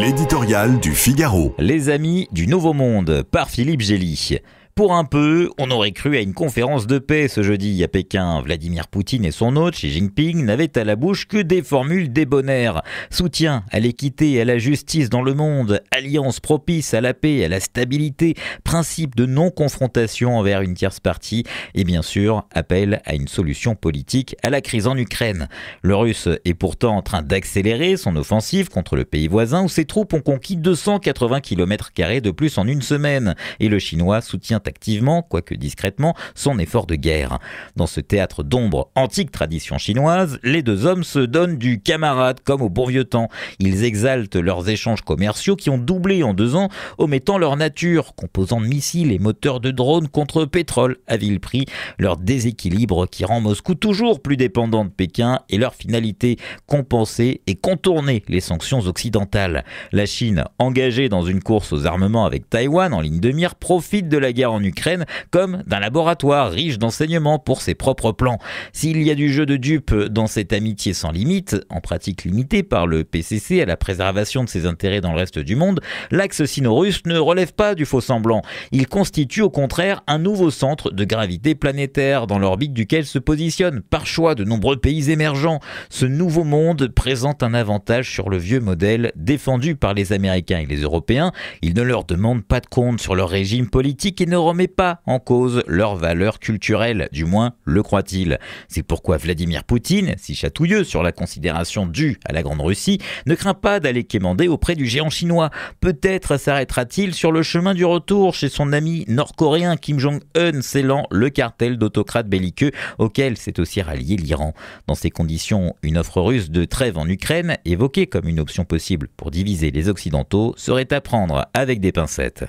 L'éditorial du Figaro. Les amis du Nouveau Monde par Philippe Gély. Pour un peu, on aurait cru à une conférence de paix ce jeudi à Pékin. Vladimir Poutine et son hôte Xi Jinping n'avaient à la bouche que des formules débonnaires. Soutien à l'équité et à la justice dans le monde, alliance propice à la paix et à la stabilité, principe de non-confrontation envers une tierce partie et bien sûr, appel à une solution politique à la crise en Ukraine. Le Russe est pourtant en train d'accélérer son offensive contre le pays voisin où ses troupes ont conquis 280 km² de plus en une semaine et le Chinois soutient activement, quoique discrètement, son effort de guerre. Dans ce théâtre d'ombre, antique tradition chinoise, les deux hommes se donnent du camarade comme au bon vieux temps. Ils exaltent leurs échanges commerciaux qui ont doublé en 2 ans, omettant leur nature, composants de missiles et moteurs de drones contre pétrole à vil prix, leur déséquilibre qui rend Moscou toujours plus dépendant de Pékin et leur finalité, compenser et contourner les sanctions occidentales. La Chine, engagée dans une course aux armements avec Taïwan en ligne de mire, profite de la guerre en Ukraine comme d'un laboratoire riche d'enseignements pour ses propres plans. S'il y a du jeu de dupes dans cette amitié sans limite, en pratique limitée par le PCC à la préservation de ses intérêts dans le reste du monde, l'axe sino-russe ne relève pas du faux-semblant. Il constitue au contraire un nouveau centre de gravité planétaire dans l'orbite duquel se positionnent par choix de nombreux pays émergents. Ce nouveau monde présente un avantage sur le vieux modèle défendu par les Américains et les Européens. Il ne leur demande pas de compte sur leur régime politique et ne remet pas en cause leurs valeurs culturelles, du moins le croit-il. C'est pourquoi Vladimir Poutine, si chatouilleux sur la considération due à la Grande Russie, ne craint pas d'aller quémander auprès du géant chinois. Peut-être s'arrêtera-t-il sur le chemin du retour chez son ami nord-coréen Kim Jong-un, scellant le cartel d'autocrates belliqueux auquel s'est aussi rallié l'Iran. Dans ces conditions, une offre russe de trêve en Ukraine, évoquée comme une option possible pour diviser les Occidentaux, serait à prendre avec des pincettes.